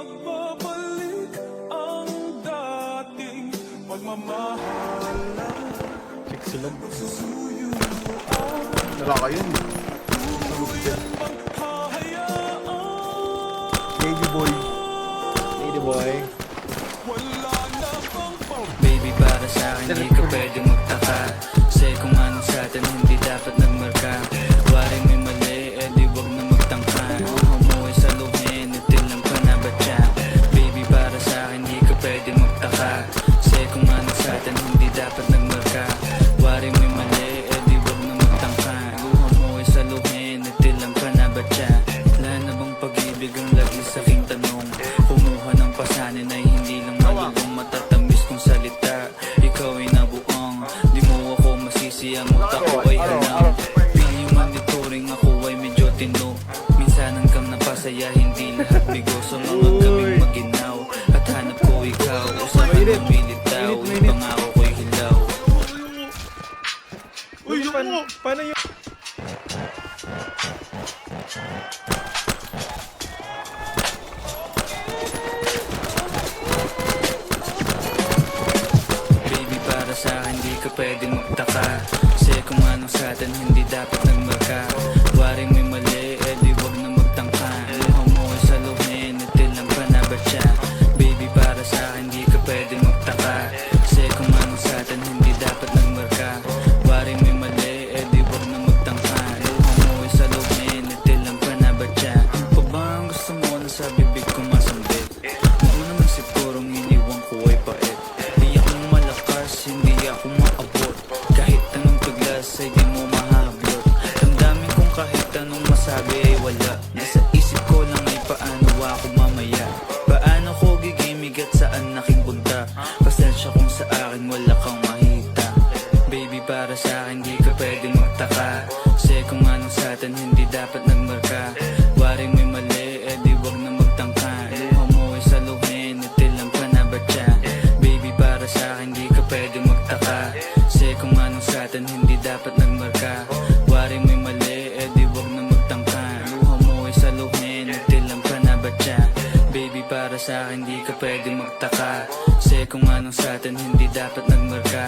magbabalik ang dating pagmamahalan. Sexy lang. Susuyo Dala ka yun. Lady boy. Lady boy. wala na bang Baby, para sa akin di ka pwede magtaka. Say kung ano sa atin hindi dapat nagmarka. Wari may mali, eh di wag na magtangka. Umuwi sa luhin, itilang pa na ba siya? Baby, para sa akin di ka pwede magtaka. Say kung ano sa atin hindi dapat nagmarka. Wari may mali, eh di wag na magtangka. Umuwi sa luhin, itilang pa na ba siya? Wala na bang pag-ibig ang lagi sa aking tanong? Kumuha ng pasanin ay hindi lang malulong matatamis kong salita. Ikaw ay nabuang, di mo ako masisi, ang utak ko ay alam. Piling manituring ako ay medyo tino. Minsan hanggang napasaya, hindi lahat bigo. So mga kaming maginaw, at hanap ko ikaw. Usapan ng militaw, pangako ko'y hilaw. Uy, paano yun? Baby, para sa akin di ka pwede magtaka. Say kung anong sa atin hindi dapat nagmarka. Waring may mali, eh di wag na magtangka. Umuwi sa luhin, itilang pa na ba siya? Baby, para sa akin di ka pwede magtaka. Say kung anong sa atin hindi dapat nagmarka. Waring may mali, eh di wag na magtangka. Umuwi sa luhin, itilang pa na ba siya? Ano pa ba ang gusto mo na sa bibig ko masambit? Ano naman sigurong iniwan ko ay pait. Di ako malakas, hindi ako maabot. Kahit anong tuglas ay di mo mahablot. Damdamin kong kahit anong masabi ay wala. Nasa isip ko lang ay paano ako mamaya. Paano ko gigimig at saan aking punta. Pasensya kung sa akin wala kang mahita. Baby, para sa akin di ka pwede magtaka. Say kung anong sa atin hindi dapat nagmarka. Waring may mali, eh di wag na magtangka. Umuwi sa luhin, itilang pa na ba siya? Baby, para sa akin di ka pwede magtaka. Say kung anong sa atin hindi dapat nagmarka. Waring may mali, eh di wag na magtangka. Umuwi sa luhin, itilang pa na ba siya? Baby, para sa akin di ka pwede magtaka. Say kung anong sa atin hindi dapat nagmarka.